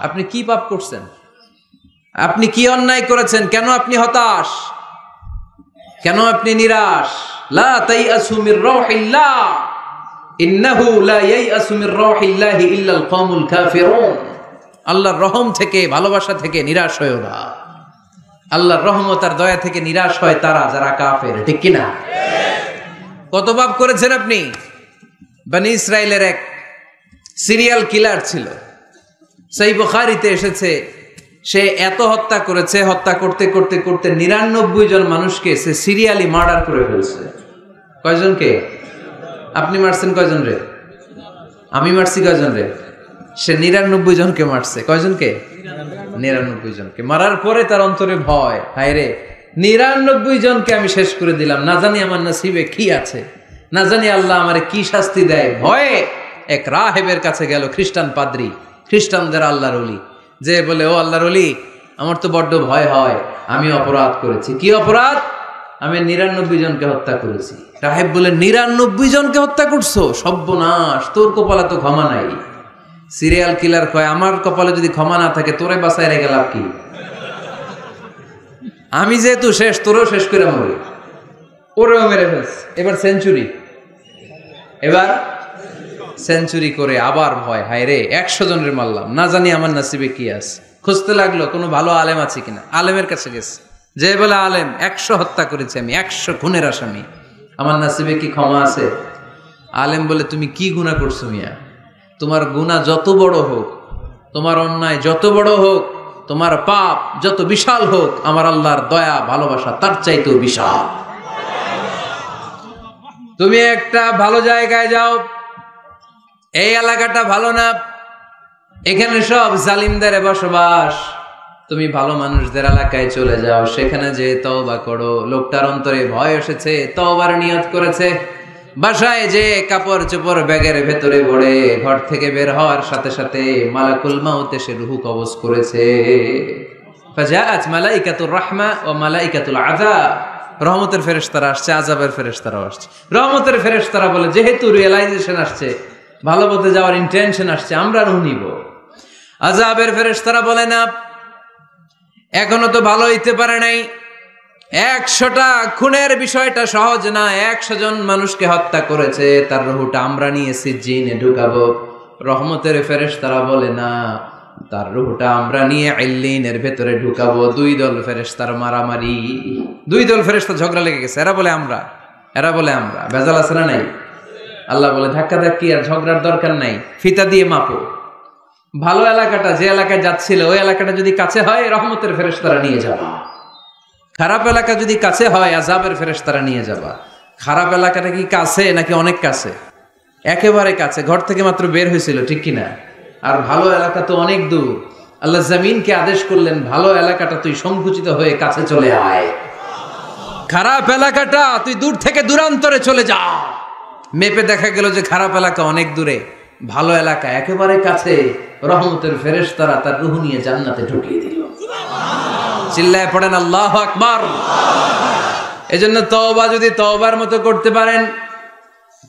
আপনি কি পাপ করছেন? আপনি কি অন্যায় করেছেন? কেন আপনি হতাশ? কেন আপনি নিরাশ? লা তাইআসু মির রাউহিল্লাহ ইন্নাহু লা ইয়াইআসু মির রাউহিল্লাহি ইল্লাল কওমুল কাফিরুন। আল্লাহর রহম থেকে, ভালোবাসা থেকে নিরাশ হয়ো না। আল্লাহর রহমত আর দয়া থেকে নিরাশ হয় তারা যারা কাফের, ঠিক কি না? কত পাপ করেছেন আপনি? বনি ইসরাইলের এক সিরিয়াল কিলার ছিল, সহিহ বুখারীতে এসেছে। সে এত হত্যা করেছে, হত্যা করতে করতে করতে ৯৯ জন মানুষকে সে সিরিয়ালি মার্ডার করে ফেলছে। কয়জনকে? আপনি মারছেন কয়জন রে? আমি মারছি কয়জন রে? সে ৯৯ জনকে মারছে। কয়জনকে? ৯৯ জনকে। মারার পরে তার অন্তরে ভয়, হায় রে ৯৯ জনকে আমি শেষ করে দিলাম, না জানি আমার নসিবে কি আছে, না জানি আল্লাহ আমারে কি শাস্তি দেয়। ভয়ে এক রাহেবের কাছে গেল, খ্রিস্টান পাদ্রী, খ্রিস্টানদের আল্লাহর ওলি, যে বলে, ও আল্লাহর ওলি, আমার তো বড্ড ভয় হয়, আমি অপরাধ করেছি। কি অপরাধ? আমি ৯৯ জনকে হত্যা করেছি। রাহেব বলে, ৯৯ জনকে হত্যা করছো? সর্বনাশ, তোর কপালে তো ক্ষমা নাই। সিরিয়াল কিলার কয়, আমার কপালে যদি ক্ষমা না থাকে তোরে বাঁচায় রেখে লাভ কি? আমি যেহেতু শেষ, তোরেও শেষ করে মরি। ওরেও মেরে ফেলছে। এবার সেঞ্চুরি, এবার সেঞ্চুরি করে আবার ভয়, হায় রে ১০০ জনের মারলাম, না জানি আমার নসিবে কি আছে। খুঁজতে লাগলো কোনো ভালো আলেম আছে কিনা। আলেমের কাছে গেছে, যে বলে, আলেম ১০০ হত্যা করেছি আমি, ১০০ খুনের আসামি, আমার নসিবে কি ক্ষমা আছে? আলেম বলে, তুমি কি গুনাহ করছো মিয়া? তোমার গুনাহ যত বড় হোক, তোমার অন্যায় যত বড় হোক, তোমার পাপ যত বিশাল হোক, আমার আল্লাহর দয়া ভালোবাসা তার চাইতেও বিশাল। তুমি একটা ভালো জায়গায় যাও, এই এলাকাটা ভালো না, এখানে সব জালিমদের বসবাস, তুমি ভালো মানুষদের এলাকায় চলে যাও, সেখানে যে তওবা করো। লোকটার অন্তরে ভয় এসেছে, তওবার নিয়ত করেছে। বাসায় যে কাপড় চোপড় ব্যাগের ভেতরে ভরে ঘর থেকে বের হওয়ার সাথে সাথে মালাকুল মাউত এসে রূহ কবজ করেছে। ফাজাআত মালাইকাতুর রাহমা ওয়া মালাইকাতুল আযাব। রহমতের ফেরেশতারা আসছে, আযাবের ফেরেশতারাও আসছে। রহমতের ফেরেশতারা বলে, যেহেতু রিয়েলাইজেশন আসছে, ভালো পথে যাওয়ার ইন্টেনশন আসছে, আমরা রূহ নিব। আযাবের ফেরেশতারা বলে, না, এখনো তো ভালো হইতে পারে নাই, ১০০টা খুনের বিষয়টা সহজ না, ১০০ জন মানুষকে হত্যা করেছে, তার রূহটা আমরা নিয়ে সিজ্জিনে ঢুকাবো। রহমতের ফেরেশতারা বলে, না, তার রূহটা আমরা নিয়ে ইল্লিনের ভেতরে ঢুকাবো। দুই দল ফেরেশতার মারামারি, দুই দল ফেরেশতা ঝগড়া লেগে গেছে। এরা বলে আমরা, এরা বলে আমরা। ভেজাল আছে না নাই? আল্লাহ বলে, ধাক্কা ধাক্কি আর ঝগড়ার দরকার নাই, ফিতা দিয়ে মাপো। ভালো এলাকাটা, যে এলাকায় যাচ্ছিল, ওই এলাকাটা যদি কাছে হয়, রহমতের ফেরেশতারা নিয়ে যাবা। খারাপ এলাকা যদি কাছে হয়, আযাবের ফেরেশতারা নিয়ে যাবা। খারাপ এলাকাটা কি কাছে নাকি অনেক কাছে? একেবারে কাছে, ঘর থেকে মাত্র বের হয়েছিল, ঠিক কিনা? আর ভালো এলাকা তো অনেক দূর। আল্লাহ জমিনকে আদেশ করলেন, ভালো এলাকাটা তুই সংকুচিত হয়ে কাছে চলে আয়, খারাপ এলাকাটা তুই দূর থেকে দূরান্তরে চলে যা। মেপে দেখা গেল যে খারাপ এলাকা অনেক দূরে, ভালো এলাকা একেবারে কাছে। রহমতের ফেরেশতারা তার রূহ নিয়ে জান্নাতে ঢুকিয়ে দিল। চিল্লায় পড়েন আল্লাহু আকবার। এজন্য তওবা যদি তওবার মতো করতে পারেন,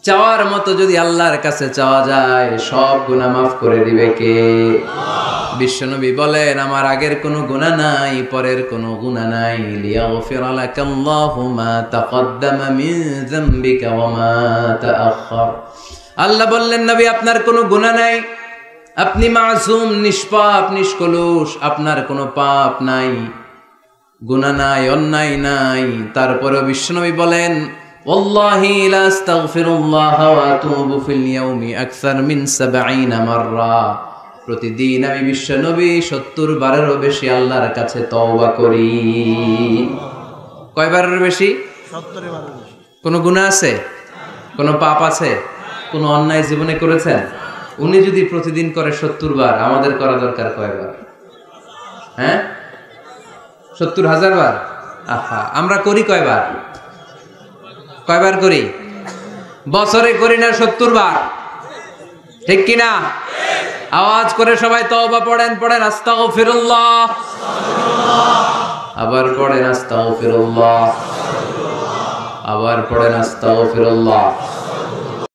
চাওয়ার মতো যদি আল্লাহর কাছে চাওয়া যায়, সব গুনাহ মাফ করে দিবে কে? বিশ্বনবী বলেন, আমার আগের কোনো গুনাহ নাই, পরের কোনো গুনাহ নাই। লিয়াগফিরা লাকাল্লাহু মা তাকদ্দামা মিন যামবিকা ওয়া মা তাআখার। আল্লাহ বললেন, নবী আপনার কোনো গুনাহ নাই, আপনি মাসুম, নিষ্পাপ, নিষ্কলুষ, আপনার কোনো পাপ নাই, গুনাহ নাই, অন্যায় নাই। তারপরেও বিশ্বনবী বলেন, ওয়াল্লাহি লা আস্তাগফিরুল্লাহ ওয়া আতুবু ফিল ইয়াউমি আকসার মিন ৭০ মাররা। প্রতিদিন আমি বিশ্বনবী ৭০ বারেরও বেশি আল্লাহর কাছে তওবা করি। কয়বারের বেশি? ৭০ বারের বেশি। কোনো গুনাহ আছে? কোনো পাপ আছে? কোনো অন্যায় জীবনে করেছেন? উনি যদি প্রতিদিন করে ৭০ বার, আমাদের করা দরকার কয়বার? হ্যাঁ, ৭০,০০০ বার। আহা, আমরা করি কয়বার? কয়বার করি? বছরে করি না ৭০ বার, ঠিক কিনা? আওয়াজ করে সবাই তওবা পড়েন, পড়েন আস্তাগফিরুল্লাহ, আবার পড়েন আস্তাগফিরুল্লাহ, আবার পড়েন আস্তাগফিরুল্লাহ।